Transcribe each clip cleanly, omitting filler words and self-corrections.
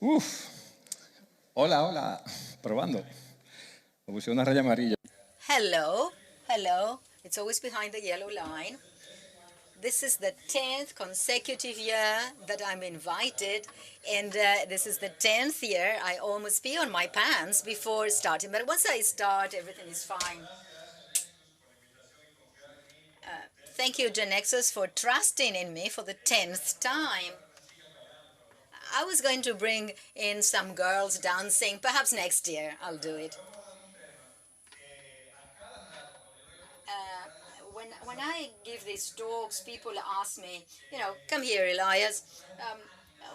Uf, hola, hola, probando. Me puse una raya amarilla. Hello, hello. It's always behind the yellow line. This is the 10th consecutive year that I'm invited, and this is the 10th year I almost pee on my pants before starting. But once I start, everything is fine. Thank you, Genexus, for trusting in me for the 10th time. I was going to bring in some girls dancing. Perhaps next year I'll do it. When I give these talks, people ask me, come here, Elias.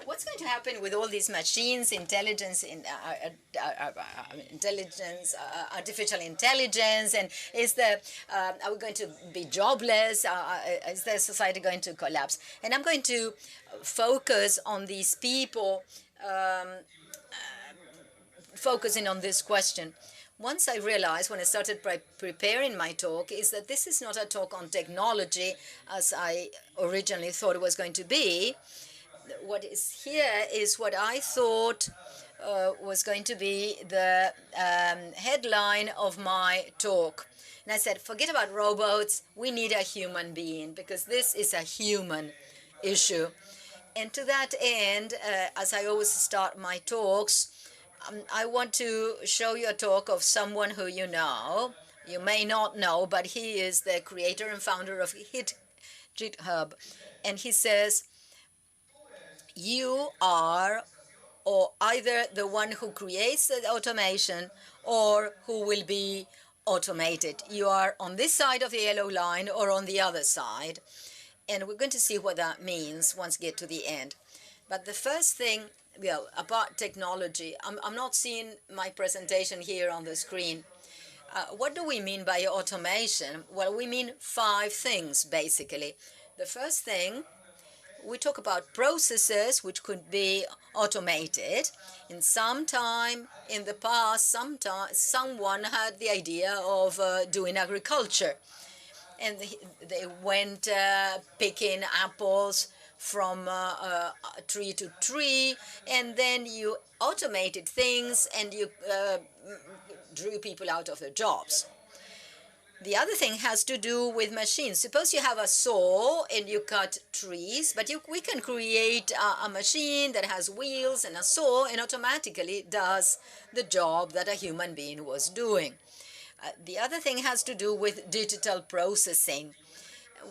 What's going to happen with all these machines, artificial intelligence, and are we going to be jobless? Is the society going to collapse? And I'm going to focus on these people, focusing on this question. Once I realized when I started preparing my talk is that this is not a talk on technology as I originally thought it was going to be. What is here is what I thought was going to be the headline of my talk. And I said, forget about robots, we need a human being because this is a human issue. And to that end, as I always start my talks, I want to show you a talk of someone who you know. You may not know, but he is the creator and founder of GitHub. And he says, you are or either the one who creates the automation or who will be automated. You are on this side of the yellow line or on the other side. And we're going to see what that means once we get to the end. But the first thing, well, about technology, I'm not seeing my presentation here on the screen. What do we mean by automation? Well, we mean 5 things, basically. The first thing, we talk about processes which could be automated. In some time in the past, someone had the idea of doing agriculture. And they went picking apples from tree to tree, and then you automated things and you drew people out of their jobs. The other thing has to do with machines. Suppose you have a saw and you cut trees, but we can create a machine that has wheels and a saw and automatically does the job that a human being was doing. The other thing has to do with digital processing.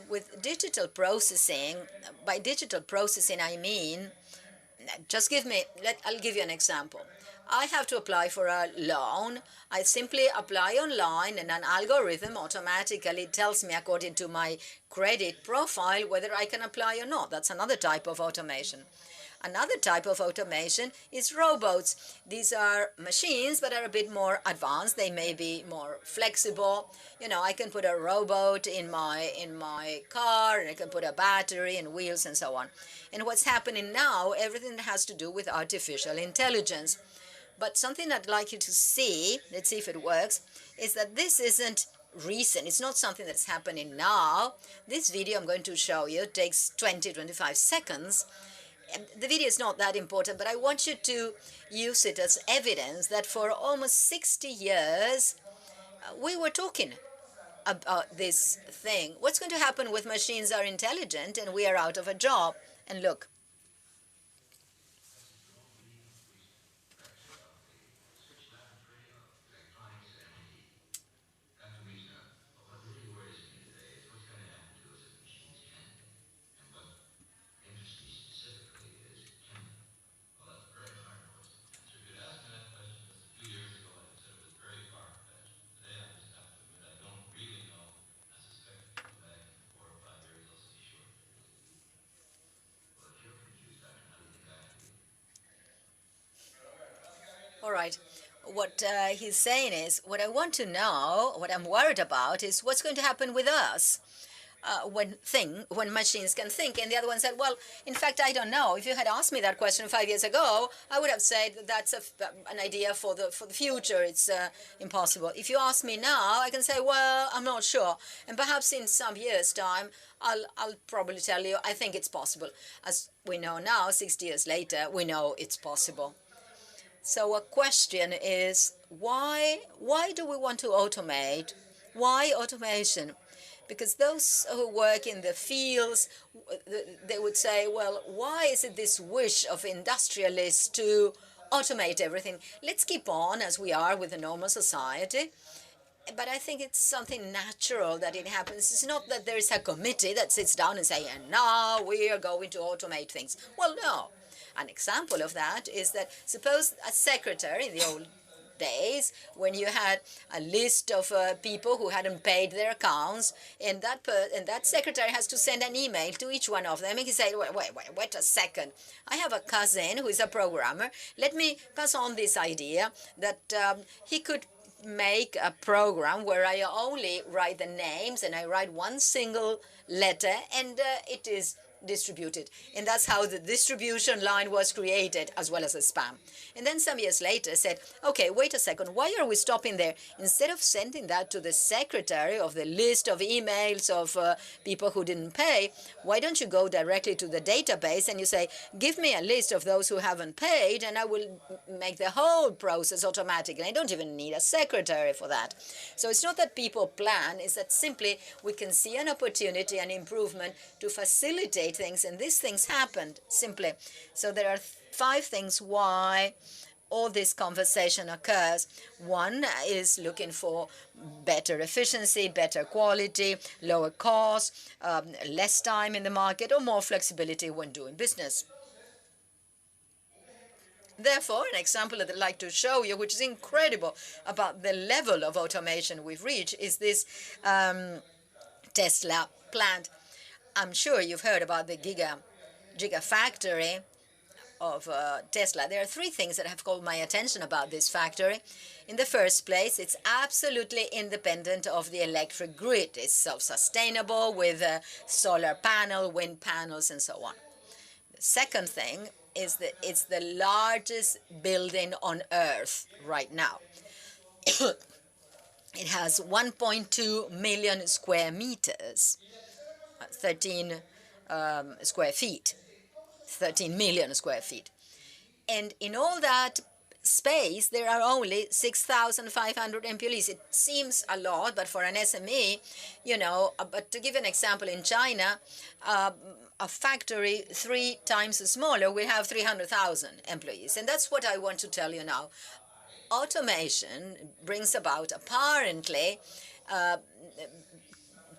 With digital processing, by digital processing I mean, I'll give you an example. I have to apply for a loan. I simply apply online and an algorithm automatically tells me according to my credit profile whether I can apply or not. That's another type of automation. Another type of automation is robots. These are machines but are a bit more advanced. They may be more flexible. I can put a robot in my car, and I can put a battery and wheels and so on. And what's happening now, everything that has to do with artificial intelligence. But something I'd like you to see, let's see if it works, is that this isn't recent. It's not something that's happening now. This video I'm going to show you takes 20-25 seconds. The video is not that important, but I want you to use it as evidence that for almost 60 years, we were talking about this thing. What's going to happen with machines are intelligent and we are out of a job? And look. All right. What he's saying is, what I want to know, what I'm worried about is what's going to happen with us. when machines can think. And the other one said, well, in fact, I don't know. If you had asked me that question 5 years ago, I would have said that that's an idea for the future. It's impossible. If you ask me now, I can say, well, I'm not sure. And perhaps in some years' time, I'll probably tell you, I think it's possible. As we know now, 60 years later, we know it's possible. So a question is, why do we want to automate? Why automation? Because those who work in the fields, they would say, well, why is it this wish of industrialists to automate everything? Let's keep on as we are with a normal society. But I think it's something natural that it happens. It's not that there is a committee that sits down and say, and now we are going to automate things. Well, no. An example of that is that suppose a secretary in the old days, when you had a list of people who hadn't paid their accounts, and that secretary has to send an email to each one of them, and he say, wait a second. I have a cousin who is a programmer. Let me pass on this idea that he could make a program where I only write the names and I write one single letter, and it is distributed. And that's how the distribution line was created, as well as the spam. And then some years later said, okay, wait a second, why are we stopping there? Instead of sending that to the secretary of the list of emails of people who didn't pay, why don't you go directly to the database and you say, give me a list of those who haven't paid, and I will make the whole process automatic. And I don't even need a secretary for that. So it's not that people plan, it's that simply we can see an opportunity, an improvement to facilitate things, and these things happened simply. So there are 5 things why all this conversation occurs. One is looking for better efficiency, better quality, lower cost, less time in the market, or more flexibility when doing business. Therefore, an example that I'd like to show you, which is incredible about the level of automation we've reached, is this Tesla plant. I'm sure you've heard about the gigafactory of Tesla. There are 3 things that have called my attention about this factory. In the first place, it's absolutely independent of the electric grid. It's self-sustainable with a solar panel, wind panels, and so on. The second thing is that it's the largest building on Earth right now. It has 1.2 million square meters. 13 square feet, 13 million square feet. And in all that space, there are only 6,500 employees. It seems a lot, but for an SME, you know, but to give an example, in China, a factory 3 times smaller will have 300,000 employees. And that's what I want to tell you now. Automation brings about, apparently,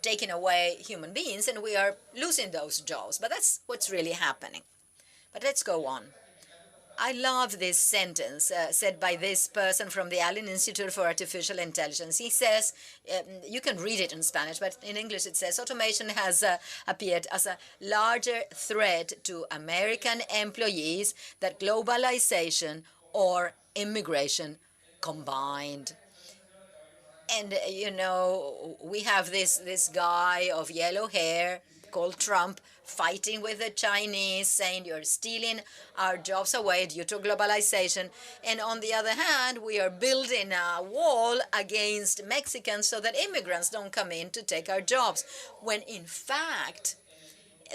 taking away human beings, and we are losing those jobs. But that's what's really happening. But let's go on. I love this sentence said by this person from the Allen Institute for Artificial Intelligence. He says, you can read it in Spanish, but in English it says, automation has appeared as a larger threat to American employees than globalization or immigration combined. And, you know, we have this guy of yellow hair called Trump fighting with the Chinese, saying you're stealing our jobs away due to globalization. And on the other hand, we are building a wall against Mexicans so that immigrants don't come in to take our jobs. When in fact,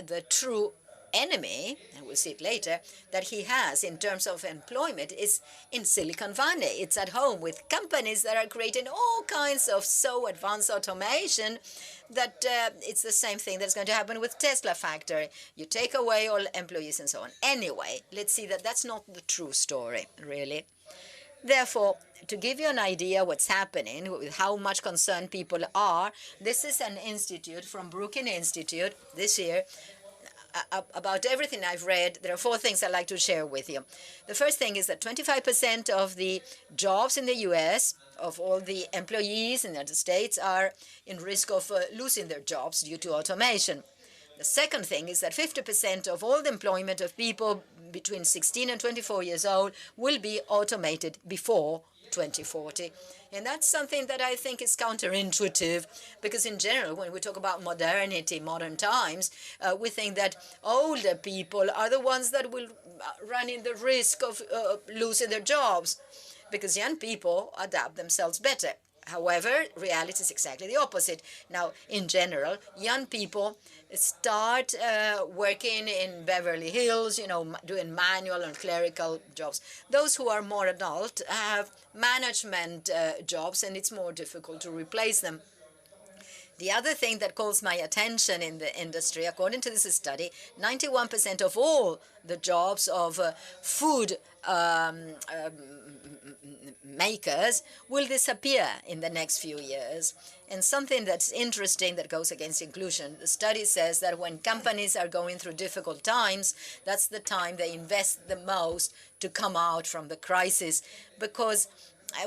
the true enemy, and we'll see it later, that he has in terms of employment is in Silicon Valley. It's at home with companies that are creating all kinds of so advanced automation that it's the same thing that's going to happen with Tesla factory. You take away all employees and so on. Anyway, let's see that that's not the true story, really. Therefore, to give you an idea what's happening, with how much concerned people are, this is an institute from Brookings Institute this year. About everything I've read, there are 4 things I'd like to share with you. The first thing is that 25% of the jobs in the U.S., of all the employees in the United States, are in risk of losing their jobs due to automation. The second thing is that 50% of all the employment of people between 16 and 24 years old will be automated before 2040. And that's something that I think is counterintuitive, because in general, when we talk about modernity, modern times, we think that older people are the ones that will run in the risk of losing their jobs, because young people adapt themselves better. However, reality is exactly the opposite. Now, in general, young people start working in Beverly Hills, doing manual and clerical jobs. Those who are more adult have management jobs, and it's more difficult to replace them. The other thing that calls my attention in the industry, according to this study, 91% of all the jobs of food makers will disappear in the next few years. And something that's interesting that goes against inclusion, the study says that when companies are going through difficult times, that's the time they invest the most to come out from the crisis, because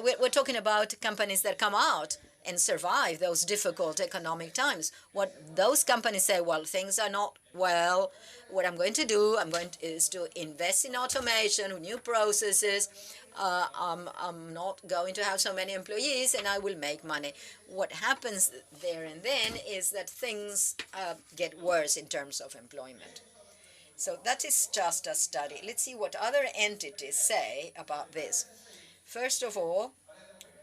we're talking about companies that come out and survive those difficult economic times. What those companies say, well, things are not well. What I'm going to do, is to invest in automation, new processes. I'm not going to have so many employees, and I will make money. What happens there and then is that things get worse in terms of employment. So that is just a study. Let's see what other entities say about this. First of all,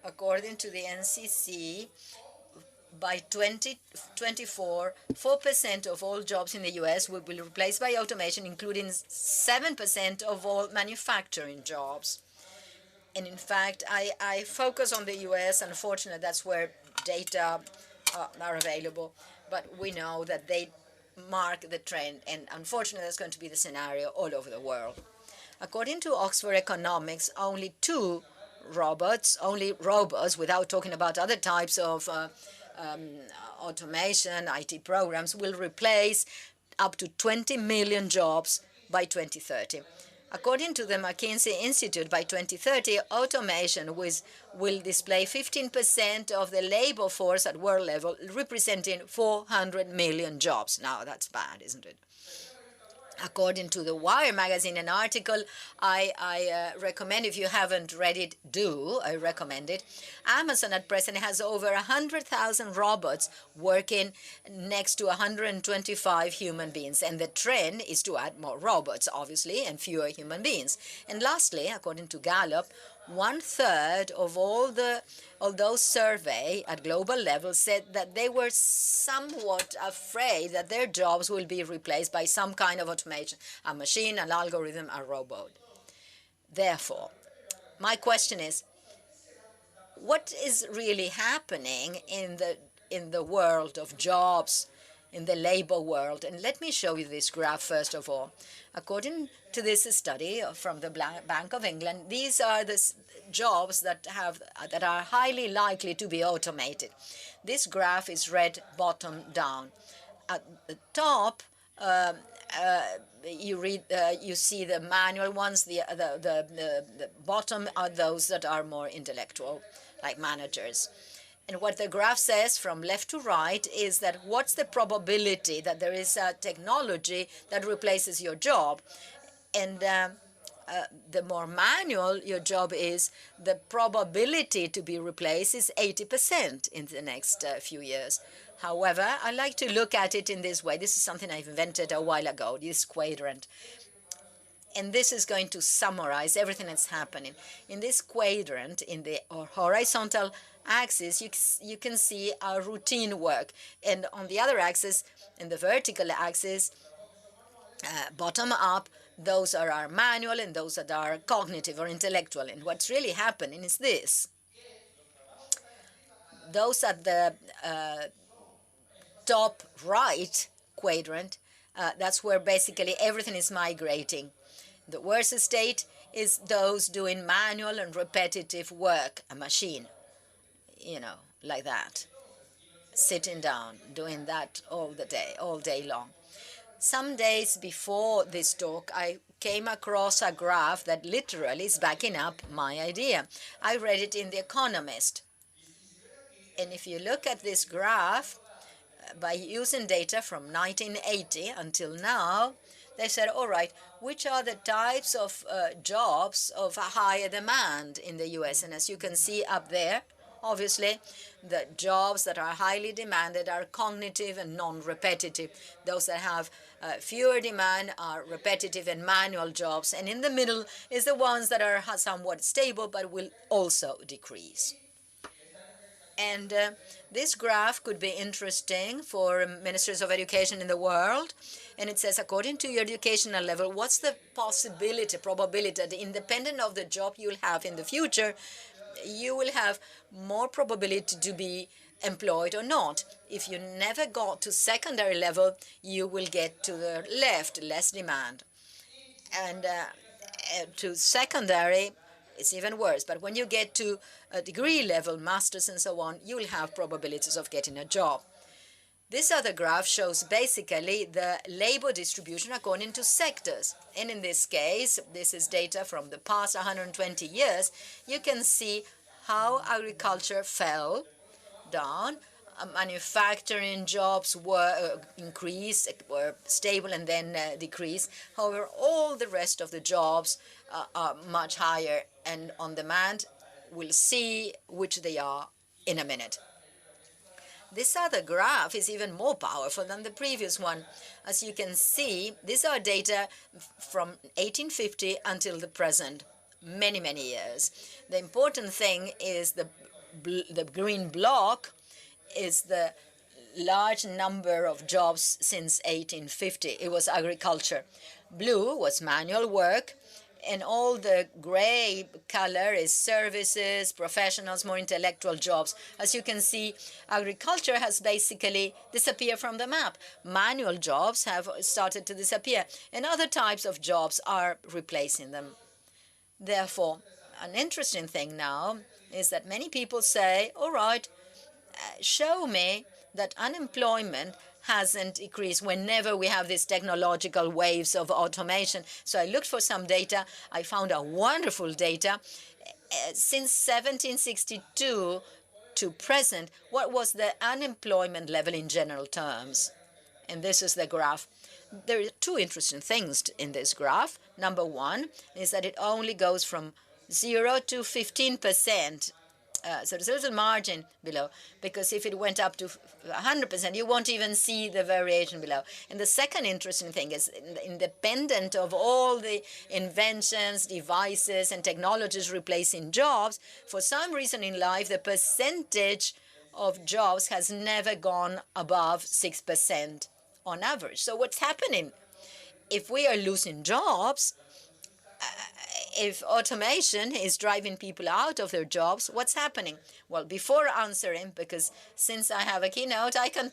according to the NCC, by 2024, 4% of all jobs in the U.S. will be replaced by automation, including 7% of all manufacturing jobs. And in fact, I focus on the U.S. Unfortunately, that's where data are available. But we know that they mark the trend. And unfortunately, that's going to be the scenario all over the world. According to Oxford Economics, only robots, without talking about other types of automation, IT programs, will replace up to 20 million jobs by 2030. According to the McKinsey Institute, by 2030, automation will display 15% of the labor force at world level, representing 400 million jobs. Now, that's bad, isn't it? According to the Wire magazine, an article I recommend, if you haven't read it, I recommend it. Amazon at present has over 100,000 robots working next to 125 human beings. And the trend is to add more robots, obviously, and fewer human beings. And lastly, according to Gallup, 1/3 of all those surveyed at global level said that they were somewhat afraid that their jobs will be replaced by some kind of automation, a machine, an algorithm, a robot. Therefore, my question is, what is really happening in the world of jobs, in the labor world? And let me show you this graph first of all. According to this study from the Bank of England, these are the jobs that are highly likely to be automated. This graph is read bottom down. At the top, you see the manual ones. The bottom are those that are more intellectual, like managers. And what the graph says from left to right is that what's the probability that there is a technology that replaces your job? And the more manual your job is, the probability to be replaced is 80% in the next few years. However, I like to look at it in this way. This is something I've invented a while ago, this quadrant. And this is going to summarize everything that's happening. In this quadrant, in the horizontal axis, you can see our routine work. And on the other axis, in the vertical axis, bottom up, those are our manual and those that are cognitive or intellectual. And what's really happening is this. Those at the top right quadrant, that's where basically everything is migrating. The worst state is those doing manual and repetitive work, a machine, like that, sitting down, doing that all day long. Some days before this talk, I came across a graph that literally is backing up my idea. I read it in The Economist. And if you look at this graph, by using data from 1980 until now, They said, all right, which are the types of jobs of a higher demand in the US? And as you can see up there, obviously, the jobs that are highly demanded are cognitive and non-repetitive. Those that have fewer demand are repetitive and manual jobs. And in the middle is the ones that are somewhat stable but will also decrease. And this graph could be interesting for ministers of education in the world. And it says, according to your educational level, what's the possibility, probability that independent of the job you'll have in the future, you will have more probability to be employed or not. If you never got to secondary level, you will get to the left, less demand. And to secondary, it's even worse. But when you get to a degree level, masters and so on, you will have probabilities of getting a job. This other graph shows basically the labor distribution according to sectors. And in this case, this is data from the past 120 years. You can see how agriculture fell down. Manufacturing jobs were increased, were stable and then decreased. However, all the rest of the jobs are much higher and on demand. We'll see which they are in a minute. This other graph is even more powerful than the previous one. As you can see, these are data from 1850 until the present, many, many years. The important thing is the green block is the large number of jobs since 1850. It was agriculture. Blue was manual work, and all the gray color is services, professionals, more intellectual jobs. As you can see, agriculture has basically disappeared from the map. Manual jobs have started to disappear, and other types of jobs are replacing them. Therefore, an interesting thing now is that many people say, all right, show me that unemployment hasn't decreased whenever we have these technological waves of automation. So I looked for some data. I found a wonderful data. Since 1762 to present, what was the unemployment level in general terms? And this is the graph. There are two interesting things in this graph. Number one is that it only goes from 0 to 15%. So there's a little margin below, because if it went up to 100%, you won't even see the variation below. And the second interesting thing is, independent of all the inventions, devices, and technologies replacing jobs, for some reason in life, the percentage of jobs has never gone above 6% on average. So what's happening? If we are losing jobs, if automation is driving people out of their jobs, what's happening? Well, before answering, because since I have a keynote, I can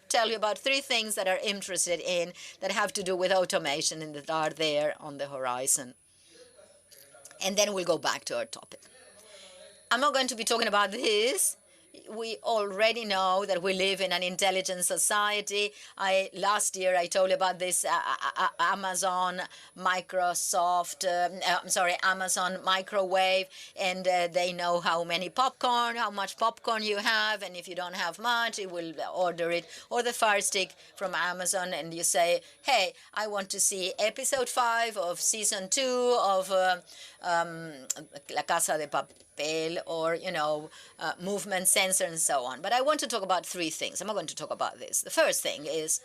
tell you about three things that are interested in that have to do with automation and that are there on the horizon. And then we'll go back to our topic. I'm not going to be talking about this. We already know that we live in an intelligent society. Last year I told you about this Amazon, Microsoft, Amazon microwave, and they know how much popcorn you have, and if you don't have much, it will order it. Or the Fire Stick from Amazon, and you say, hey, I want to see episode 5 of season 2 of La Casa de Papel, or, movement sensor and so on. But I want to talk about three things. I'm not going to talk about this. The first thing is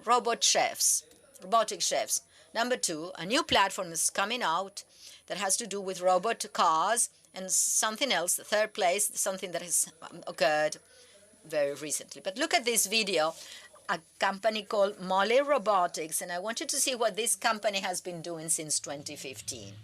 robotic chefs. Number two, a new platform is coming out that has to do with robot cars, and something else, the third place, something that has occurred very recently. But look at this video, a company called Mole Robotics, and I want you to see what this company has been doing since 2015.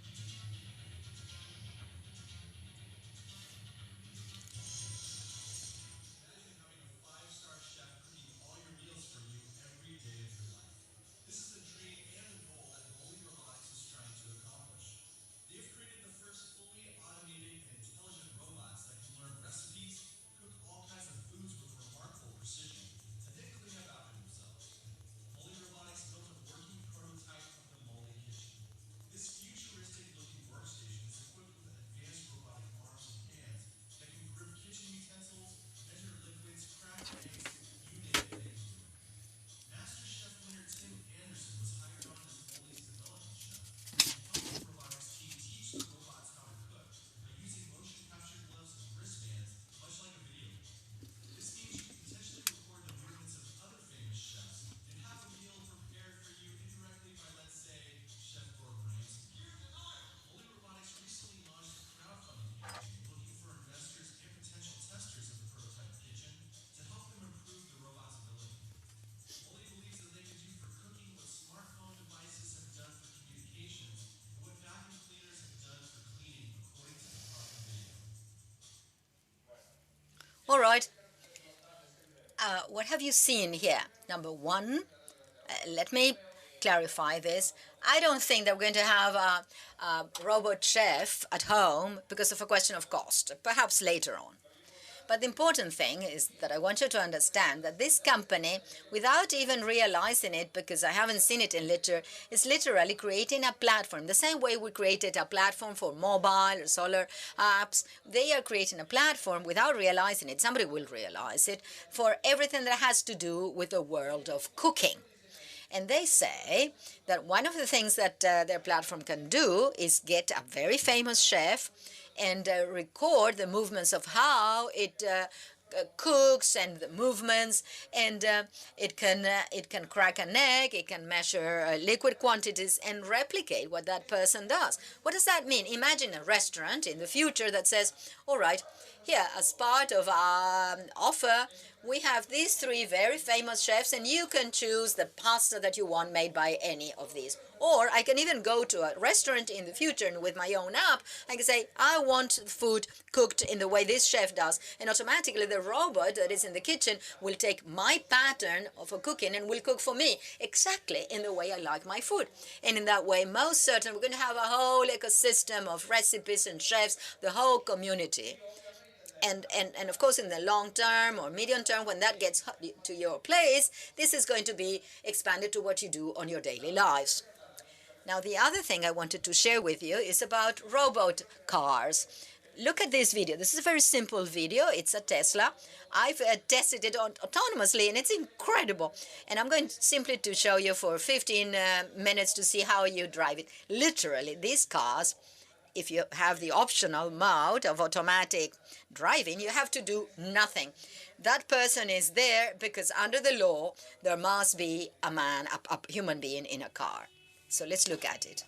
All right. What have you seen here? Number one, let me clarify this. I don't think that we're going to have a robot chef at home because of a question of cost, perhaps later on. But the important thing is that I want you to understand that this company, without even realizing it, because I haven't seen it in literature, is literally creating a platform. The same way we created a platform for mobile or solar apps, they are creating a platform without realizing it. Somebody will realize it for everything that has to do with the world of cooking. And they say that one of the things that their platform can do is get a very famous chef and record the movements of how it cooks and the movements, and it can crack an egg, it can measure liquid quantities and replicate what that person does. What does that mean? Imagine a restaurant in the future that says, all right, here, as part of our offer, we have these three very famous chefs, and you can choose the pasta that you want made by any of these. Or I can even go to a restaurant in the future, and with my own app, I can say, I want food cooked in the way this chef does. And automatically the robot that is in the kitchen will take my pattern of cooking and will cook for me exactly in the way I like my food. And in that way, most certainly, we're going to have a whole ecosystem of recipes and chefs, the whole community. And of course, in the long term or medium term, when that gets to your place, this is going to be expanded to what you do on your daily lives. Now, the other thing I wanted to share with you is about robot cars. Look at this video. This is a very simple video. It's a Tesla. I've tested it autonomously, and it's incredible. And I'm going simply to show you for 15 minutes to see how you drive it. Literally, these cars, if you have the optional mode of automatic driving, you have to do nothing. That person is there because under the law, there must be a man, a human being in a car. So let's look at it.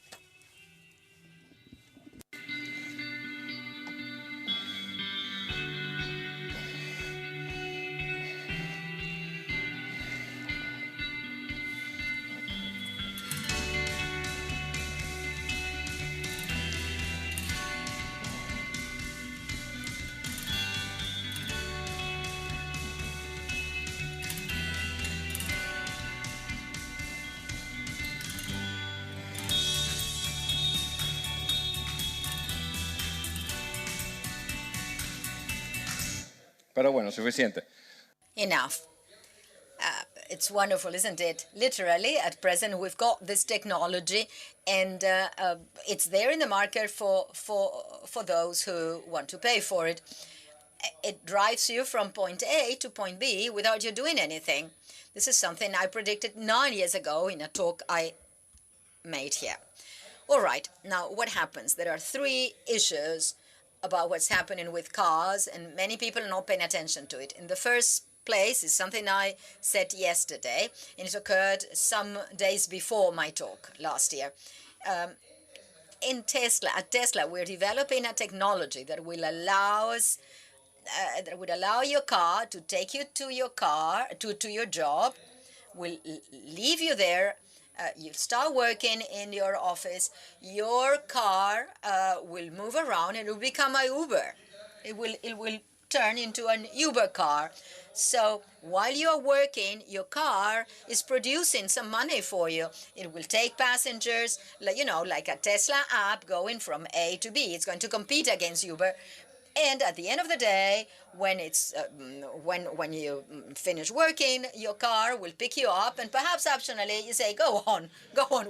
Pero bueno, suficiente. Enough. It's wonderful, isn't it? Literally, at present, we've got this technology, and it's there in the market for those who want to pay for it. It drives you from point A to point B without you doing anything. This is something I predicted 9 years ago in a talk I made here. All right, now what happens? There are three issues about what's happening with cars, and many people are not paying attention to it. In the first place is something I said yesterday, and it occurred some days before my talk last year. At Tesla, we're developing a technology that will allow us, that would allow your car to take you to your job, will leave you there. You start working in your office, your car will move around and it will become a Uber. It will turn into an Uber car. So while you are working, your car is producing some money for you. It will take passengers, like a Tesla app going from A to B. It's going to compete against Uber. And at the end of the day, when when you finish working, your car will pick you up, and perhaps optionally you say, go on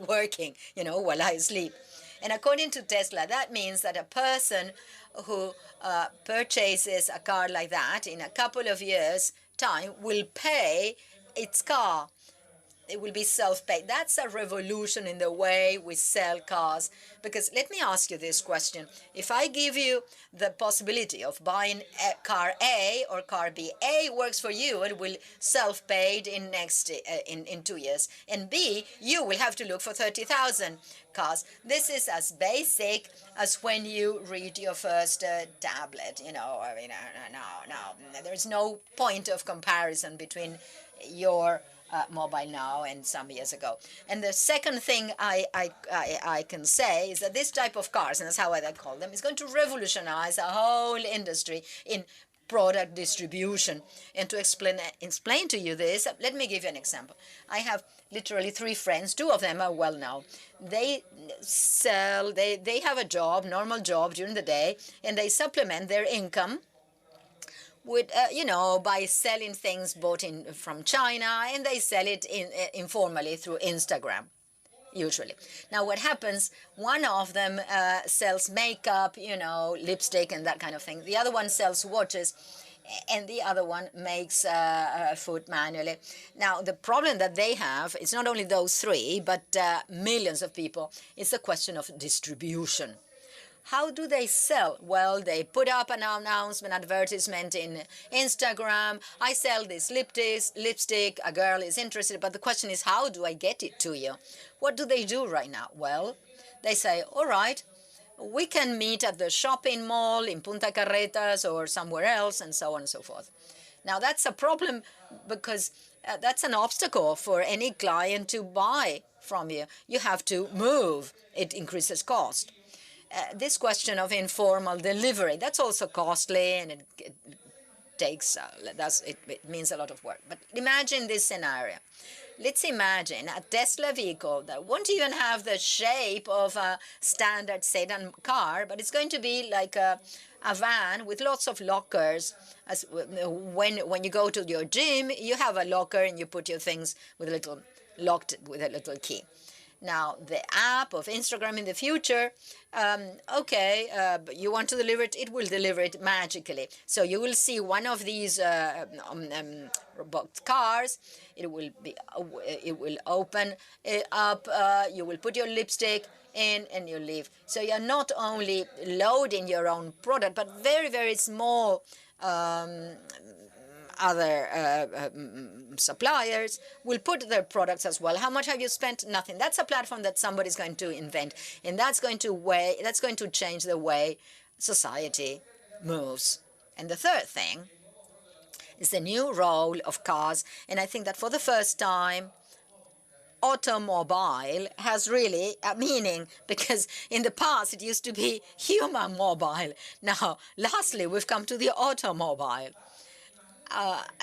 working, while I sleep. And according to Tesla, that means that a person who purchases a car like that in a couple of years' time will pay its car. It will be self-paid. That's a revolution in the way we sell cars. Because let me ask you this question. If I give you the possibility of buying car A or car B, A works for you and will self-paid in 2 years. And B, you will have to look for 30,000 cars. This is as basic as when you read your first tablet. No, there's no point of comparison between your mobile now and some years ago. And the second thing I can say is that this type of cars, and that's how I call them, is going to revolutionize a whole industry in product distribution. And to explain to you this, let me give you an example. I have literally 3 friends. 2 of them are well known. They have a job, normal job during the day, and they supplement their income with, by selling things bought in from China, and they sell it informally through Instagram, usually. Now, what happens, one of them sells makeup, lipstick and that kind of thing. The other one sells watches, and the other one makes food manually. Now, the problem that they have, it's not only those 3, but millions of people. It's a question of distribution. How do they sell? Well, they put up an announcement, advertisement in Instagram. I sell this lipstick. A girl is interested. But the question is, how do I get it to you? What do they do right now? Well, they say, all right, we can meet at the shopping mall in Punta Carretas or somewhere else, and so on and so forth. Now, that's a problem because that's an obstacle for any client to buy from you. You have to move. It increases cost. This question of informal delivery, that's also costly, and it takes, it means a lot of work. But imagine this scenario. Let's imagine a Tesla vehicle that won't even have the shape of a standard sedan car, but it's going to be like a van with lots of lockers. As when you go to your gym, you have a locker and you put your things with a little locked with a little key. Now, the app of Instagram in the future, you want to deliver it, it will deliver it magically. So you will see one of these robot cars, it will open it up, you will put your lipstick in and you leave. So you're not only loading your own product, but very, very small other suppliers will put their products as well. How much have you spent? Nothing. That's a platform that somebody's going to invent, and that's going to change the way society moves. And the third thing is the new role of cars, and I think that for the first time, automobile has really a meaning, because in the past it used to be human mobile. Now, lastly, we've come to the automobile.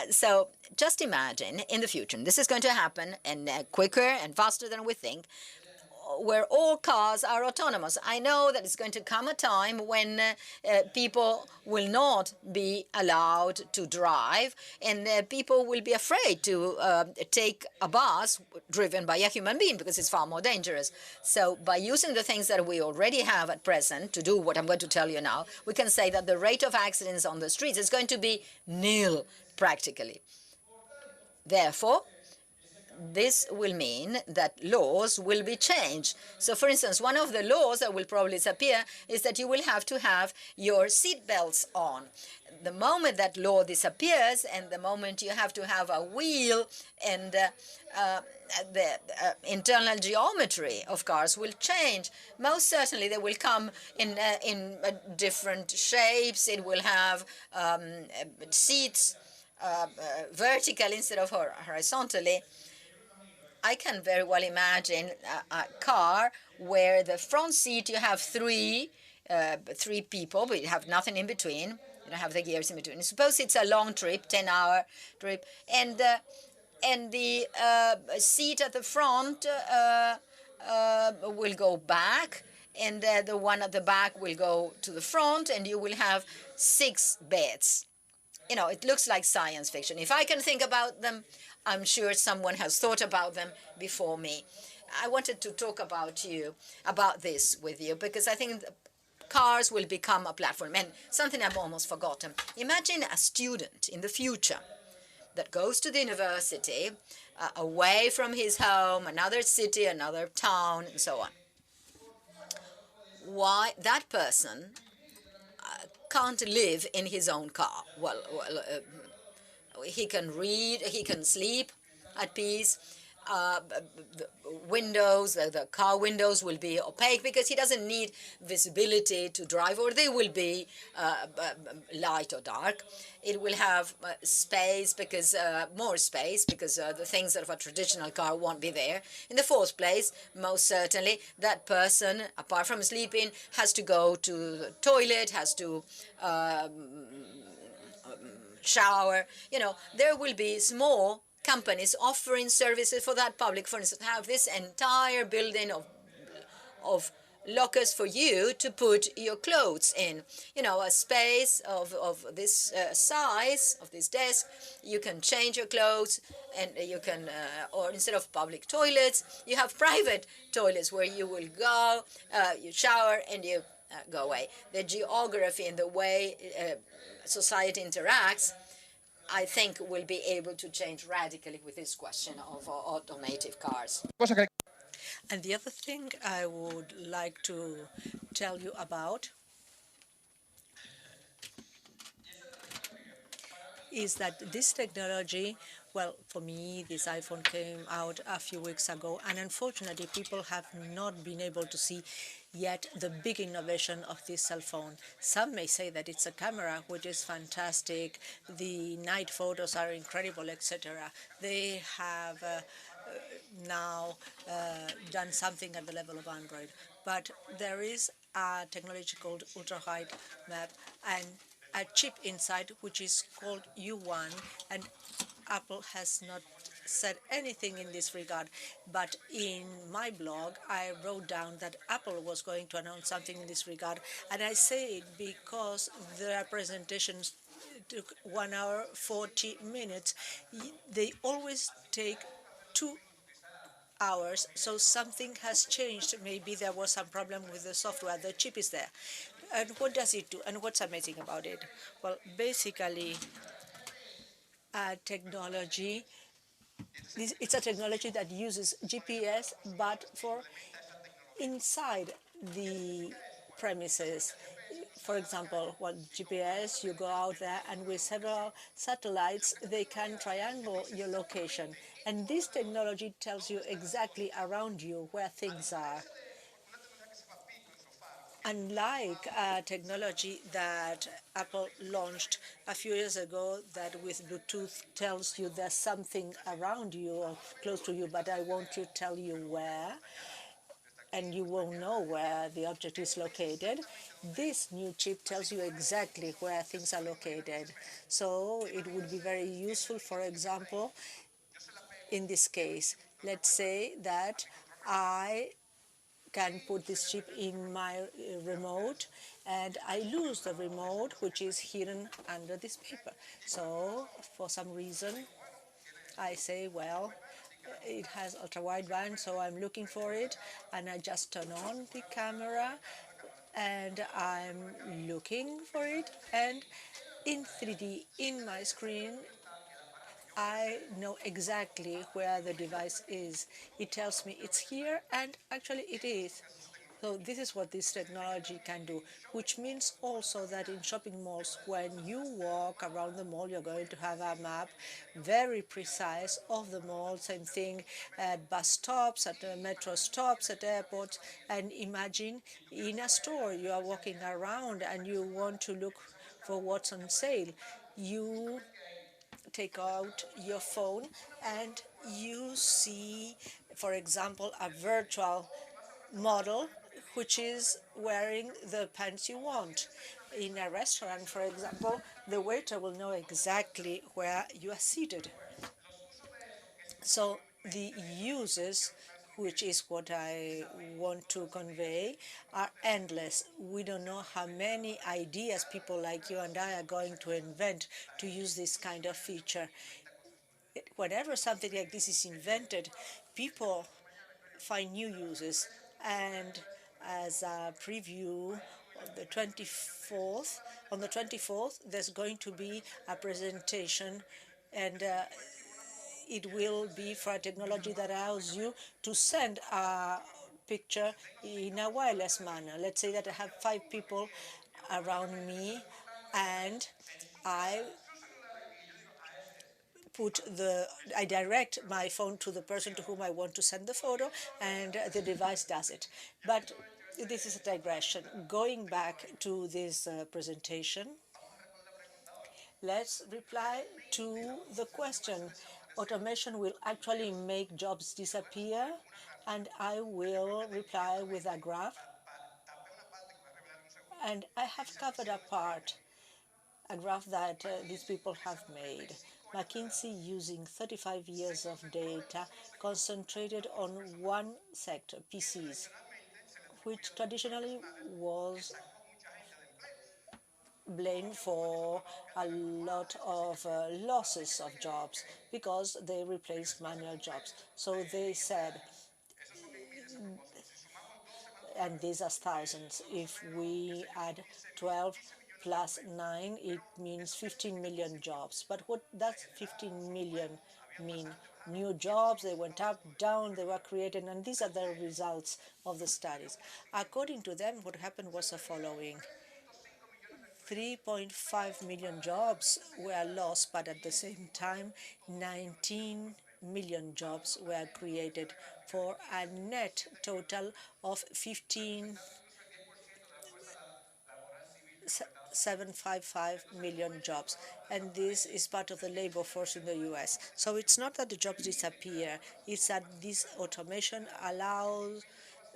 So just imagine in the future, and this is going to happen and quicker and faster than we think, where all cars are autonomous. I know that it's going to come a time when people will not be allowed to drive, and people will be afraid to take a bus driven by a human being because it's far more dangerous. So by using the things that we already have at present to do what I'm going to tell you now, we can say that the rate of accidents on the streets is going to be nil, practically. Therefore, this will mean that laws will be changed. So, for instance, one of the laws that will probably disappear is that you will have to have your seat belts on. The moment that law disappears, and the moment you have to have a wheel, and the internal geometry of cars will change. Most certainly, they will come in different shapes. It will have seats vertical instead of horizontally. I can very well imagine a car where the front seat you have three people, but you have nothing in between. You don't have the gears in between. Suppose it's a long trip, 10-hour trip, and the seat at the front will go back, and the one at the back will go to the front, and you will have 6 beds. You know, it looks like science fiction. If I can think about them, I'm sure someone has thought about them before me. I wanted to talk about this with you, because I think cars will become a platform. And something I've almost forgotten. Imagine a student in the future that goes to the university, away from his home, another city, another town, and so on. Why that person can't live in his own car? Well, he can read, he can sleep at peace. The windows, the car windows will be opaque because he doesn't need visibility to drive, or they will be light or dark. It will have space, because more space, because the things that of a traditional car won't be there. In the fourth place, most certainly, that person, apart from sleeping, has to go to the toilet, has to shower. There will be small companies offering services for that public. For instance, have this entire building of lockers for you to put your clothes in. A space of this size, of this desk. You can change your clothes, and you can, or instead of public toilets, you have private toilets where you will go, you shower, and you go away. The geography and the way society interacts, I think, will be able to change radically with this question of automotive cars. Cosa que And the other thing I would like to tell you about is that this technology, well, for me, this iPhone came out a few weeks ago, and unfortunately, people have not been able to see yet the big innovation of this cell phone. Some may say that it's a camera, which is fantastic. The night photos are incredible, etc. They have now done something at the level of Android. But there is a technology called ultra-wide map and a chip inside which is called U1, and Apple has not said anything in this regard. But in my blog, I wrote down that Apple was going to announce something in this regard, and I say it because their presentations took 1 hour 40 minutes. They always take 2 hours, so something has changed. Maybe there was some problem with the software. The chip is there. And what does it do? And what's amazing about it? Well, basically, technology. It's a technology that uses GPS, but for inside the premises. For example, what GPS, you go out there, and with several satellites, they can triangle your location. And this technology tells you exactly around you where things are. Unlike technology that Apple launched a few years ago that with Bluetooth tells you there's something around you or close to you, but I won't tell you where, and you won't know where the object is located. This new chip tells you exactly where things are located. So it would be very useful, for example, in this case. Let's say that I can put this chip in my remote, and I lose the remote, which is hidden under this paper. So for some reason, I say, well, it has ultra-wideband, so I'm looking for it, and I just turn on the camera, and I'm looking for it, and in 3D, in my screen, I know exactly where the device is. It tells me it's here, and actually it is. So this is what this technology can do, which means also that in shopping malls, when you walk around the mall, you're going to have a map very precise of the mall. Same thing at bus stops, at metro stops, at airports. And imagine in a store, you are walking around and you want to look for what's on sale. You take out your phone and you see, for example, a virtual model which is wearing the pants you want. In a restaurant, for example, the waiter will know exactly where you are seated. So the uses, which is what I want to convey, are endless. We don't know how many ideas people like you and I are going to invent to use this kind of feature. Whenever something like this is invented, people find new uses. And as a preview, on the 24th, there's going to be a presentation, and it will be for a technology that allows you to send a picture in a wireless manner. Let's say that I have 5 people around me, and I I direct my phone to the person to whom I want to send the photo, and the device does it. But this is a digression. Going back to this presentation, let's reply to the question. Automation will actually make jobs disappear, and I will reply with a graph. And I have covered a part a graph that these people have made. McKinsey, using 35 years of data, concentrated on one sector, PCs, which traditionally was blamed for a lot of losses of jobs because they replaced manual jobs. So they said, and these are thousands, if we add 12 plus 9, it means 15 million jobs. But what does 15 million mean? New jobs, they went up, down, they were created, and these are the results of the studies. According to them, what happened was the following. 3.5 million jobs were lost, but at the same time, 19 million jobs were created for a net total of 15.755 million jobs. And this is part of the labor force in the US. So it's not that the jobs disappear, it's that this automation allows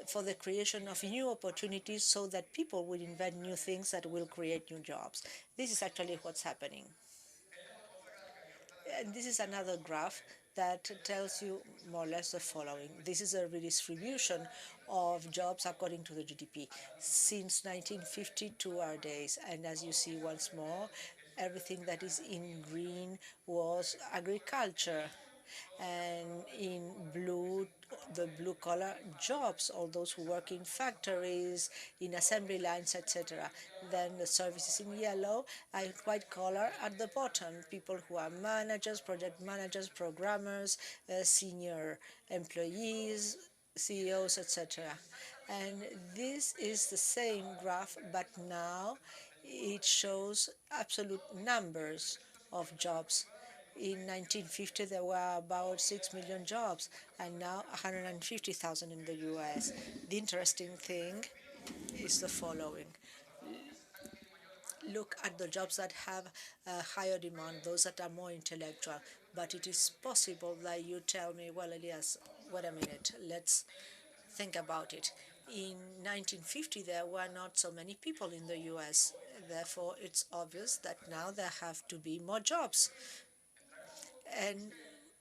for the creation of new opportunities so that people will invent new things that will create new jobs. This is actually what's happening. And this is another graph that tells you more or less the following. This is a redistribution of jobs according to the GDP since 1950 to our days. And as you see once more, everything that is in green was agriculture, and in blue, the blue collar jobs, all those who work in factories, in assembly lines, etc. Then the services in yellow, and white collar at the bottom, people who are managers, project managers, programmers, senior employees, CEOs, etc. And this is the same graph, but now it shows absolute numbers of jobs. In 1950, there were about 6 million jobs, and now 150,000 in the US. The interesting thing is the following. Look at the jobs that have a higher demand, those that are more intellectual. But it is possible that you tell me, well, Elias, wait a minute, let's think about it. In 1950, there were not so many people in the US. Therefore, it's obvious that now there have to be more jobs. And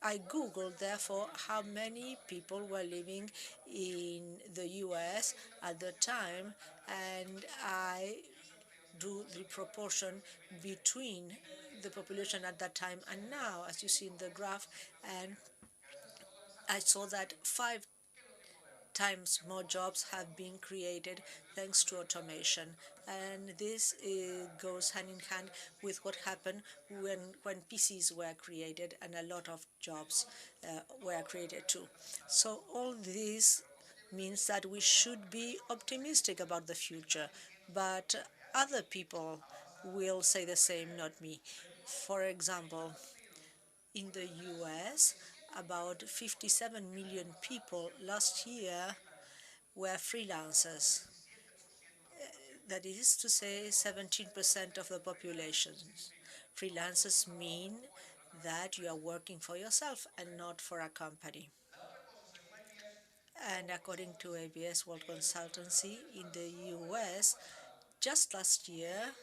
I Googled, therefore, how many people were living in the US at the time, and I drew the proportion between the population at that time and now, as you see in the graph, and I saw that 5 times more jobs have been created thanks to automation. And this goes hand in hand with what happened when PCs were created and a lot of jobs were created too. So all this means that we should be optimistic about the future, but other people will say the same, not me. For example, in the US, about 57 million people last year were freelancers. That is to say, 17% of the population. Freelancers mean that you are working for yourself and not for a company. And according to ABS World Consultancy, in the US, just last year,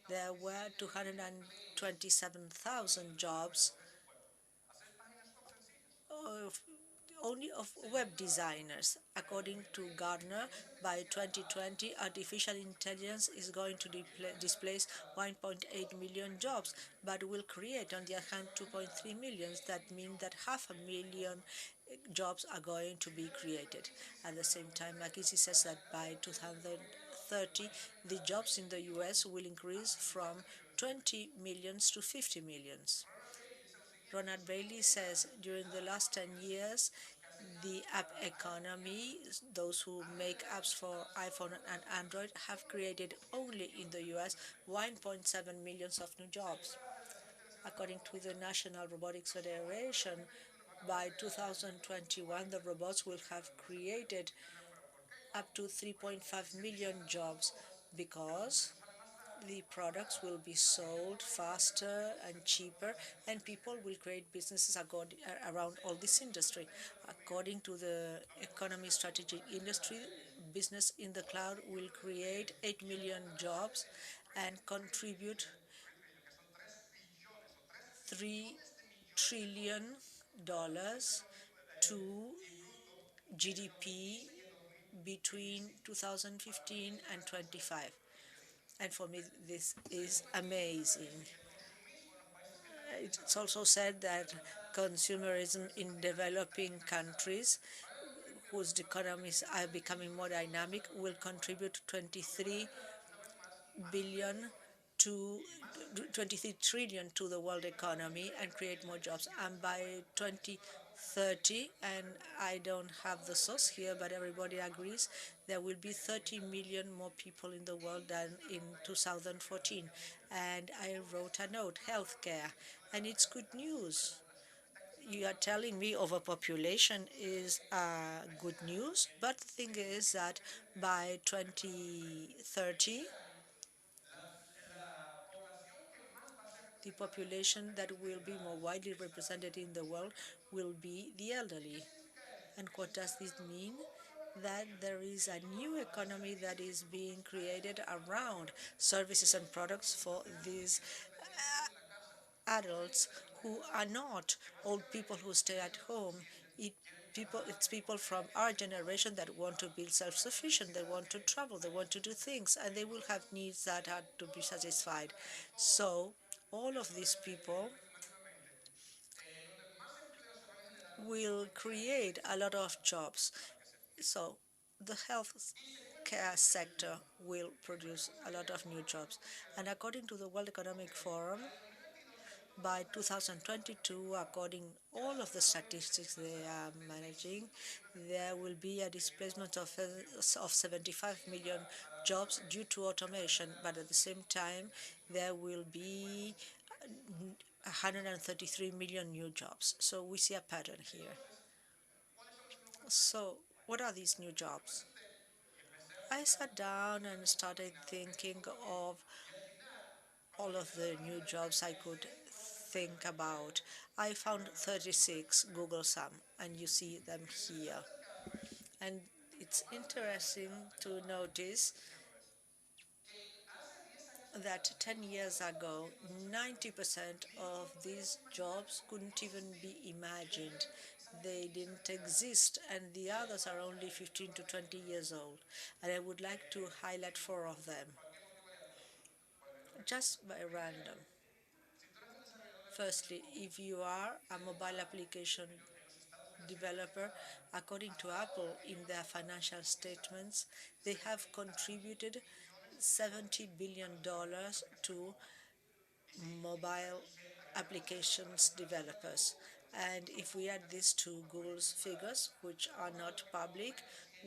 there were 227,000 jobs only of web designers. According to Gartner, by 2020, artificial intelligence is going to displace 1.8 million jobs, but will create, on the other hand, 2.3 million. That means that 500,000 jobs are going to be created. At the same time, McKinsey says that by 2030, the jobs in the US will increase from 20 millions to 50 millions. Ronald Bailey says during the last 10 years, the app economy, those who make apps for iPhone and Android, have created only in the US 1.7 million of new jobs. According to the National Robotics Federation, by 2021, the robots will have created up to 3.5 million jobs because the products will be sold faster and cheaper, and people will create businesses around all this industry. According to the Economy Strategic Industry, business in the cloud will create 8 million jobs and contribute $3 trillion to GDP between 2015 and 25. And for me, this is amazing. It's also said that consumerism in developing countries whose economies are becoming more dynamic will contribute to 23 trillion to the world economy and create more jobs. And by 2030, and I don't have the source here, but everybody agrees, there will be 30 million more people in the world than in 2014. And I wrote a note, healthcare, and it's good news. You are telling me overpopulation is good news, but the thing is that by 2030, the population that will be more widely represented in the world will be the elderly. And what does this mean? That there is a new economy that is being created around services and products for these adults who are not old people who stay at home. It's people from our generation that want to be self-sufficient. They want to travel. They want to do things, and they will have needs that are to be satisfied. So all of these people will create a lot of jobs. So the health care sector will produce a lot of new jobs. And according to the World Economic Forum, by 2022, according all of the statistics they are managing, there will be a displacement of 75 million jobs due to automation. But at the same time, there will be 133 million new jobs. So we see a pattern here. So what are these new jobs? I sat down and started thinking of all of the new jobs I could think about. I found 36, Google some, and you see them here. And it's interesting to notice that 10 years ago, 90% of these jobs couldn't even be imagined. They didn't exist, and the others are only 15 to 20 years old. And I would like to highlight four of them, just by random. Firstly, if you are a mobile application developer, according to Apple, in their financial statements, they have contributed $70 billion to mobile applications developers. And if we add this to Google's figures, which are not public,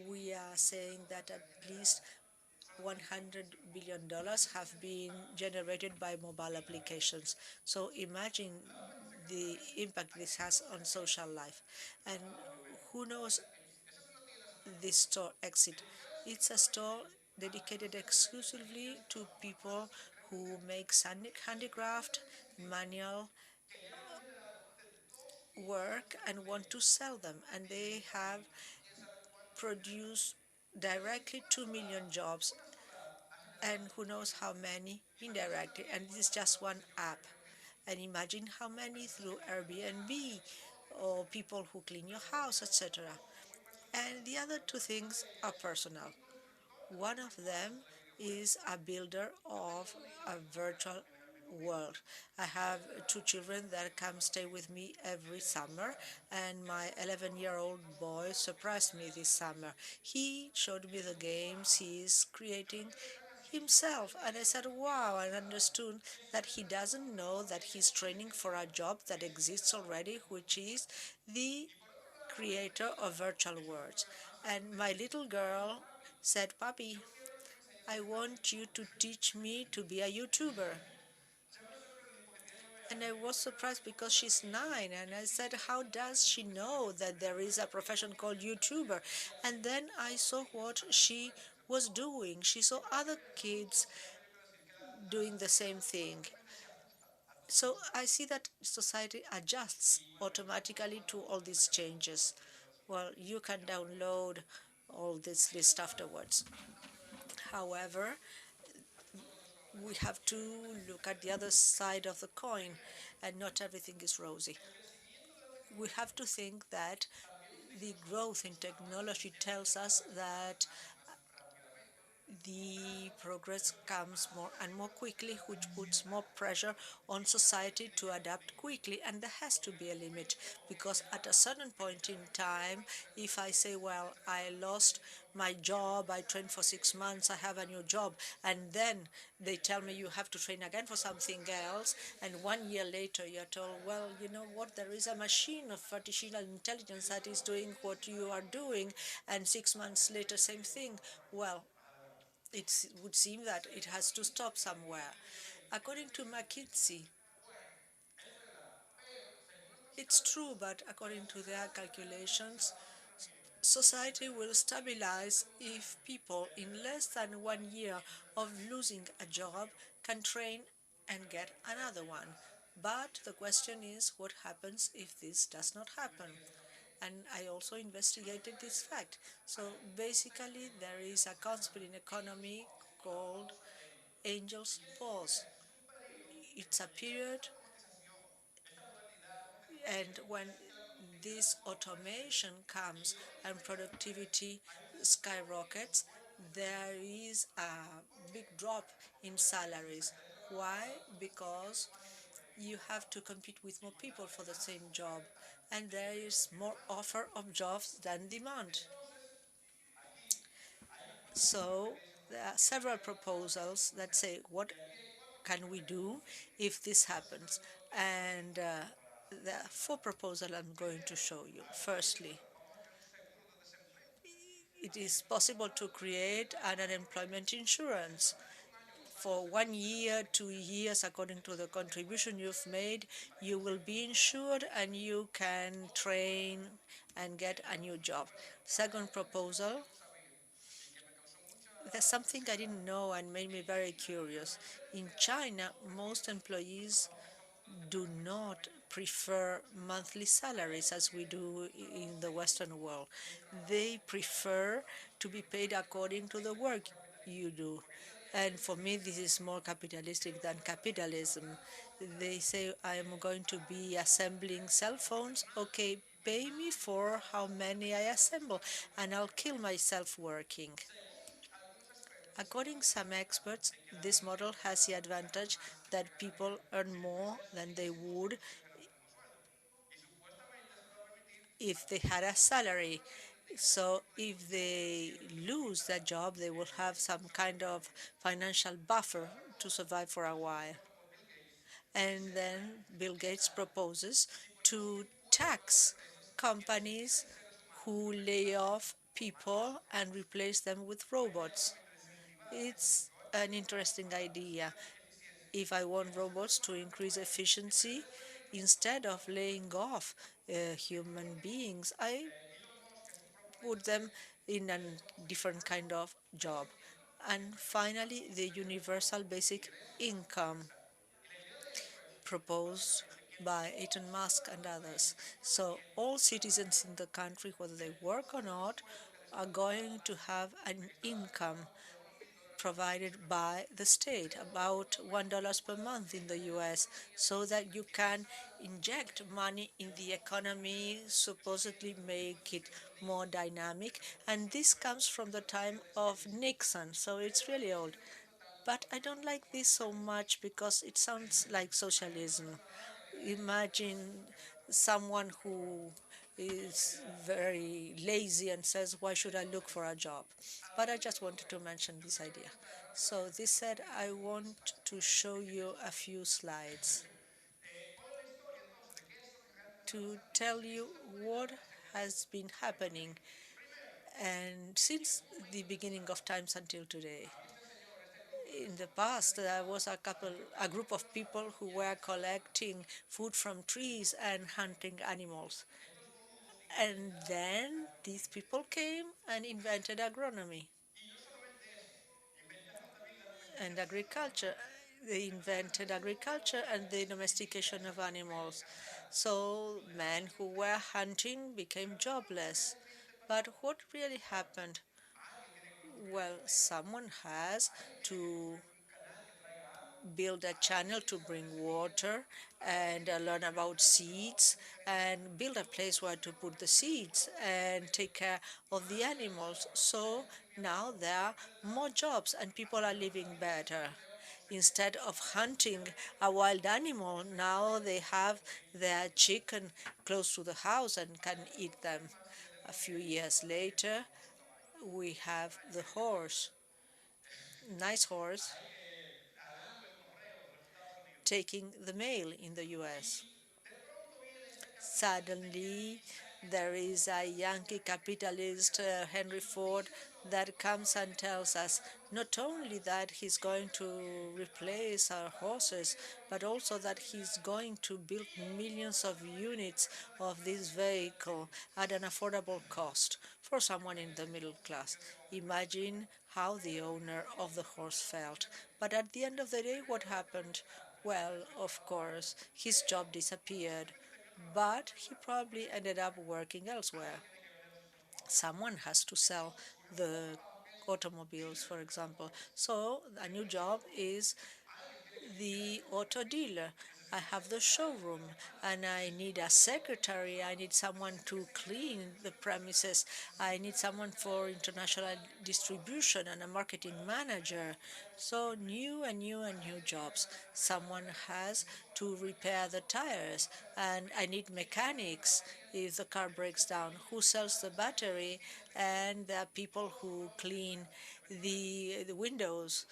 we are saying that at least $100 billion have been generated by mobile applications. So imagine the impact this has on social life. And who knows this store Exit? It's a store dedicated exclusively to people who make handicraft, manual work, and want to sell them. And they have produced directly 2 million jobs, and who knows how many indirectly. And this is just one app. And imagine how many through Airbnb or people who clean your house, etc. And the other two things are personal. One of them is a builder of a virtual world. I have two children that come stay with me every summer, and my 11-year-old boy surprised me this summer. He showed me the games he's creating himself, and I said, wow, and understood that he doesn't know that he's training for a job that exists already, which is the creator of virtual worlds. And my little girl said, Papi, I want you to teach me to be a YouTuber. And I was surprised because she's 9. And I said, how does she know that there is a profession called YouTuber? And then I saw what she was doing. She saw other kids doing the same thing. So I see that society adjusts automatically to all these changes. Well, you can download all this list afterwards. However, we have to look at the other side of the coin, and not everything is rosy. We have to think that the growth in technology tells us that the progress comes more and more quickly, which puts more pressure on society to adapt quickly. And there has to be a limit, because at a certain point in time, if I say, well, I lost my job, I trained for 6 months, I have a new job, and then they tell me you have to train again for something else, and 1 year later you're told, well, you know what, there is a machine of artificial intelligence that is doing what you are doing, and 6 months later, same thing. Well, it would seem that it has to stop somewhere. According to McKinsey, it's true, but according to their calculations, society will stabilize if people in less than 1 year of losing a job can train and get another one. But the question is, what happens if this does not happen? And I also investigated this fact. So basically, there is a concept in economy called angel's pause. It's a period, and when this automation comes and productivity skyrockets, there is a big drop in salaries. Why? Because you have to compete with more people for the same job, and there is more offer of jobs than demand. So there are several proposals that say, what can we do if this happens? And there are four proposals I'm going to show you. Firstly, it is possible to create an unemployment insurance. For 1 year, 2 years, according to the contribution you've made, you will be insured and you can train and get a new job. Second proposal, there's something I didn't know and made me very curious. In China, most employees do not prefer monthly salaries as we do in the Western world. They prefer to be paid according to the work you do. And for me, this is more capitalistic than capitalism. They say, I am going to be assembling cell phones. Okay, pay me for how many I assemble, and I'll kill myself working. According to some experts, this model has the advantage that people earn more than they would if they had a salary. So if they lose their job, they will have some kind of financial buffer to survive for a while. And then Bill Gates proposes to tax companies who lay off people and replace them with robots. It's an interesting idea. If I want robots to increase efficiency, instead of laying off human beings, I put them in a different kind of job. And finally, the universal basic income proposed by Elon Musk and others. So all citizens in the country, whether they work or not, are going to have an income provided by the state, about $1 per month in the US, so that you can inject money in the economy, supposedly make it more dynamic. And this comes from the time of Nixon, so it's really old. But I don't like this so much because it sounds like socialism. Imagine someone who is very lazy and says, why should I look for a job? But I just wanted to mention this idea. So this said, I want to show you a few slides to tell you what has been happening and since the beginning of times until today. In the past, there was a group of people who were collecting food from trees and hunting animals. And then these people came and invented agronomy and agriculture. They invented agriculture and the domestication of animals. So men who were hunting became jobless. But what really happened? Well, someone has to build a channel to bring water, and learn about seeds, and build a place where to put the seeds, and take care of the animals. So now there are more jobs and people are living better. Instead of hunting a wild animal, now they have their chicken close to the house and can eat them. A few years later, we have the horse, nice horse, taking the mail in the US. Suddenly, there is a Yankee capitalist, Henry Ford, that comes and tells us not only that he's going to replace our horses, but also that he's going to build millions of units of this vehicle at an affordable cost for someone in the middle class. Imagine how the owner of the horse felt. But at the end of the day, what happened? Well, of course, his job disappeared, but he probably ended up working elsewhere. Someone has to sell the automobiles, for example. So a new job is the auto dealer. I have the showroom and I need a secretary. I need someone to clean the premises. I need someone for international distribution and a marketing manager. So new and new and new jobs. Someone has to repair the tires and I need mechanics if the car breaks down. Who sells the battery? And there are people who clean the windows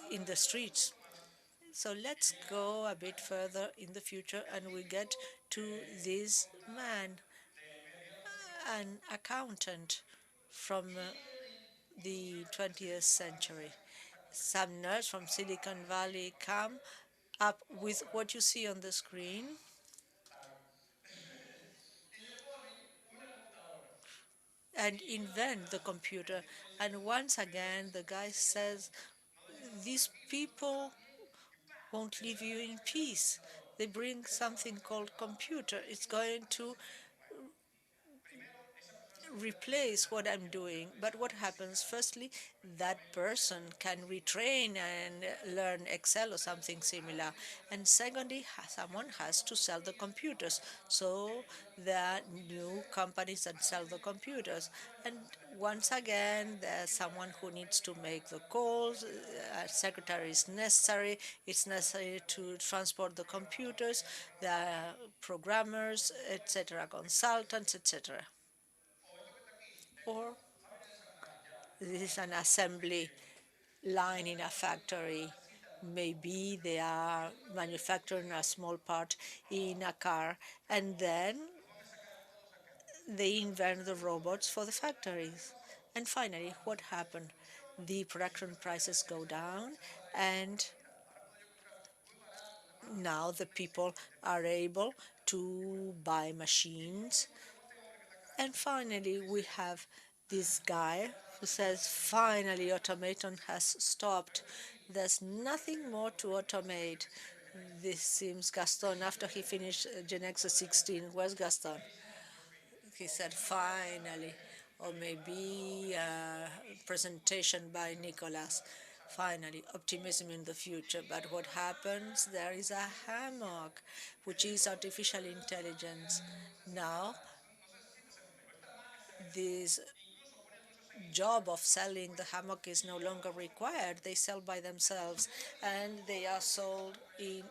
in the streets. So let's go a bit further in the future and we get to this man, an accountant from the 20th century. Some nerds from Silicon Valley come up with what you see on the screen and invent the computer. And once again, the guy says, these people won't leave you in peace. They bring something called computer. It's going to replace what I'm doing. But what happens? Firstly, that person can retrain and learn Excel or something similar. And secondly, someone has to sell the computers. So there are new companies that sell the computers. And once again, there's someone who needs to make the calls. A secretary is necessary. It's necessary to transport the computers. There are programmers, etc., consultants, etc. Or this is an assembly line in a factory. Maybe they are manufacturing a small part in a car, and then they invent the robots for the factories. And finally, what happened? The production prices go down, and now the people are able to buy machines. And finally, we have this guy who says, finally, automation has stopped. There's nothing more to automate. This seems Gaston after he finished Gen X 16. Where's Gaston? He said, finally. Or maybe a presentation by Nicolas. Finally, optimism in the future. But what happens? There is a hammock, which is artificial intelligence. Now, this job of selling the hammock is no longer required. They sell by themselves, and they are sold in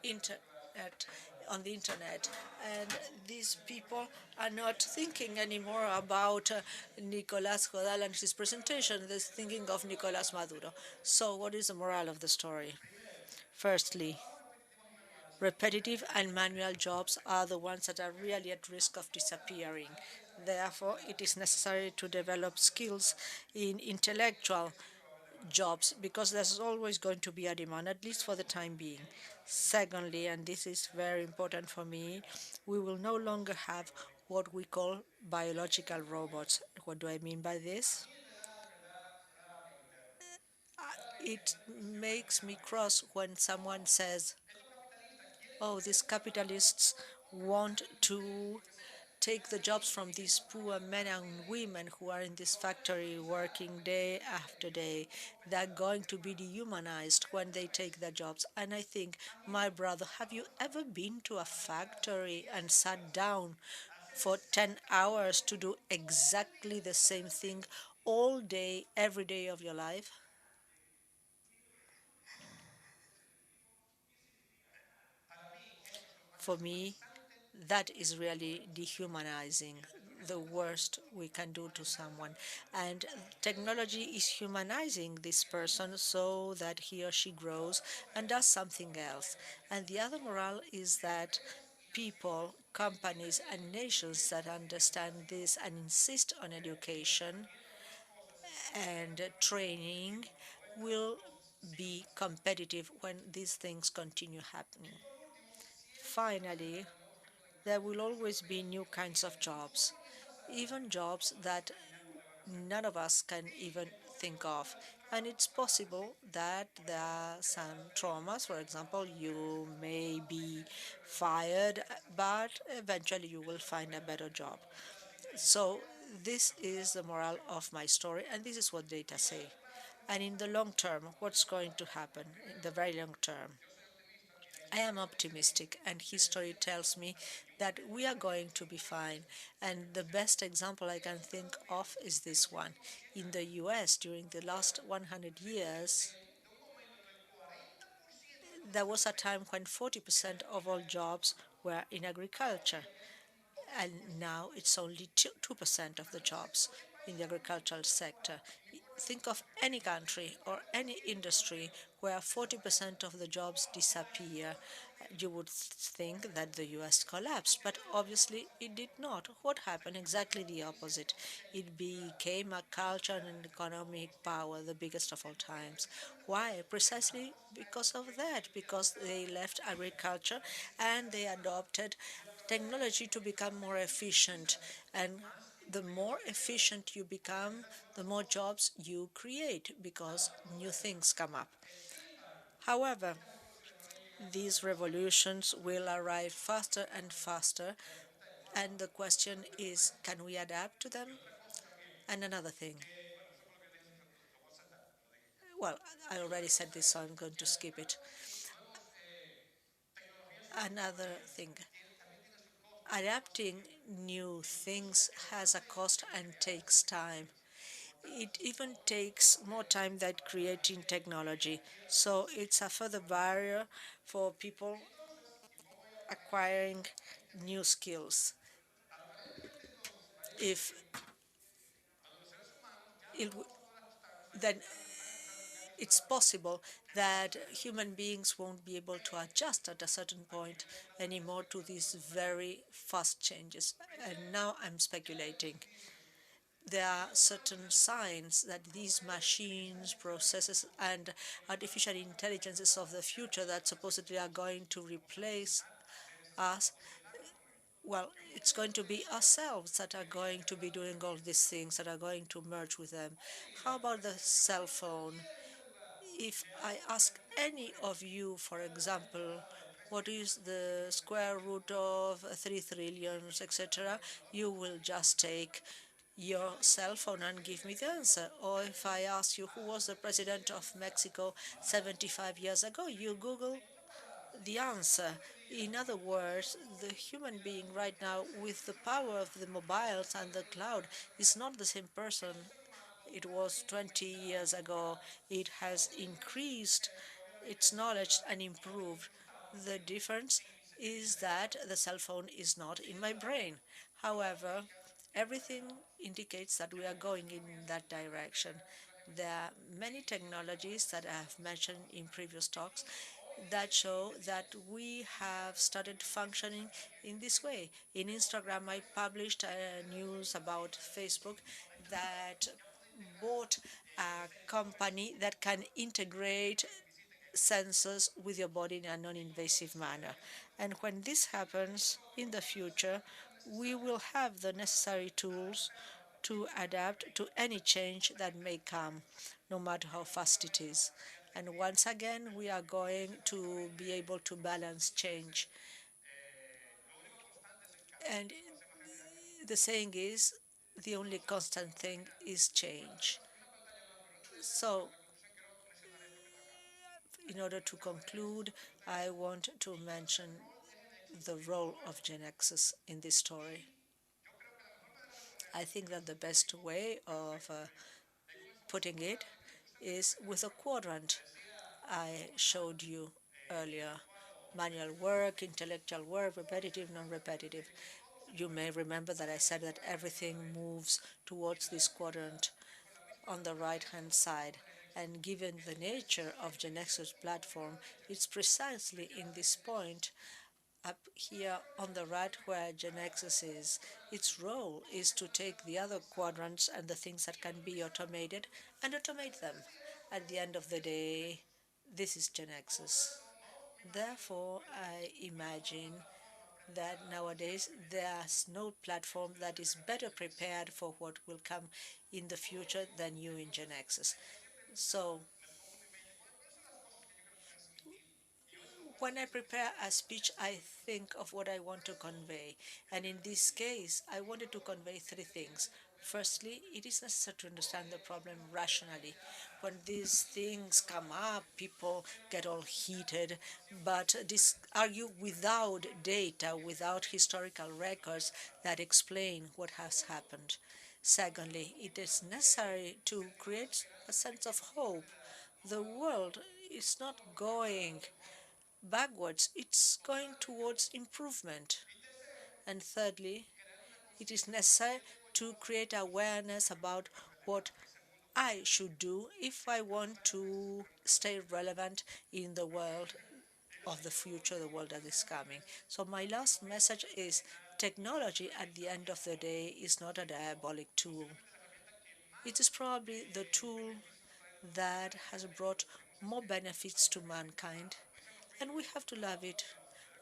internet on the internet. And these people are not thinking anymore about Nicolas Godal and his presentation. They're thinking of Nicolas Maduro. So what is the moral of the story? Firstly, repetitive and manual jobs are the ones that are really at risk of disappearing. Therefore, it is necessary to develop skills in intellectual jobs because there's always going to be a demand, at least for the time being. Secondly, and this is very important for me, we will no longer have what we call biological robots. What do I mean by this? It makes me cross when someone says, oh, these capitalists want to take the jobs from these poor men and women who are in this factory working day after day. They're going to be dehumanized when they take their jobs. And I think, my brother, have you ever been to a factory and sat down for 10 hours to do exactly the same thing all day, every day of your life? For me, that is really dehumanizing, the worst we can do to someone. And technology is humanizing this person so that he or she grows and does something else. And the other moral is that people, companies, and nations that understand this and insist on education and training will be competitive when these things continue happening. Finally, there will always be new kinds of jobs, even jobs that none of us can even think of. And it's possible that there are some traumas. For example, you may be fired, but eventually you will find a better job. So this is the moral of my story, and this is what data say. And in the long term, what's going to happen in the very long term? I am optimistic, and history tells me that we are going to be fine. And the best example I can think of is this one. In the US, during the last 100 years, there was a time when 40% of all jobs were in agriculture, and now it's only 2% of the jobs in the agricultural sector. Think of any country or any industry where 40% of the jobs disappear. You would think that the US collapsed, but obviously it did not. What happened? Exactly the opposite. It became a culture and economic power, the biggest of all times. Why? Precisely because of that, because they left agriculture and they adopted technology to become more efficient. And the more efficient you become, the more jobs you create because new things come up. However, these revolutions will arrive faster and faster, and the question is, can we adapt to them? And another thing, well, I already said this, so I'm going to skip it. Another thing, adapting new things has a cost and takes time. It even takes more time than creating technology. So it's a further barrier for people acquiring new skills. If it, then it's possible that human beings won't be able to adjust at a certain point anymore to these very fast changes. And now I'm speculating. There are certain signs that these machines, processes, and artificial intelligences of the future that supposedly are going to replace us, well, it's going to be ourselves that are going to be doing all these things, that are going to merge with them. How about the cell phone? If I ask any of you, for example, what is the square root of 3 trillions, etc., you will just take your cell phone and give me the answer. Or if I ask you who was the president of Mexico 75 years ago, you Google the answer. In other words, the human being right now, with the power of the mobiles and the cloud, is not the same person it was 20 years ago. It has increased its knowledge and improved. The difference is that the cell phone is not in my brain. However, everything indicates that we are going in that direction. There are many technologies that I have mentioned in previous talks that show that we have started functioning in this way. In Instagram, I published news about Facebook that bought a company that can integrate sensors with your body in a non-invasive manner. And when this happens in the future, we will have the necessary tools to adapt to any change that may come, no matter how fast it is. And once again, we are going to be able to balance change. And The saying is, the only constant thing is change. So, in order to conclude, I want to mention the role of Gen X's in this story. I think that the best way of putting it is with a quadrant I showed you earlier: manual work, intellectual work, repetitive, non-repetitive. You may remember that I said that everything moves towards this quadrant on the right-hand side. And given the nature of Genexus platform, it's precisely in this point up here on the right where Genexus is. Its role is to take the other quadrants and the things that can be automated and automate them. At the end of the day, this is Genexus. Therefore, I imagine that nowadays there's no platform that is better prepared for what will come in the future than you in Genexus. So when I prepare a speech, I think of what I want to convey. And in this case, I wanted to convey three things. Firstly, it is necessary to understand the problem rationally. When these things come up, people get all heated, but argue without data, without historical records that explain what has happened. Secondly, it is necessary to create a sense of hope. The world is not going backwards, it's going towards improvement. And thirdly, it is necessary to create awareness about what I should do if I want to stay relevant in the world of the future, the world that is coming. So my last message is, technology at the end of the day is not a diabolic tool. It is probably the tool that has brought more benefits to mankind, and we have to love it.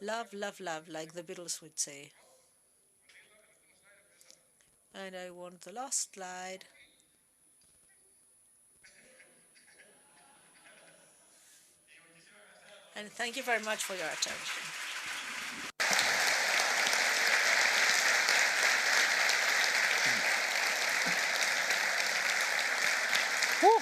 Love, love, love, like the Beatles would say. And I want the last slide. And thank you very much for your attention. Woo.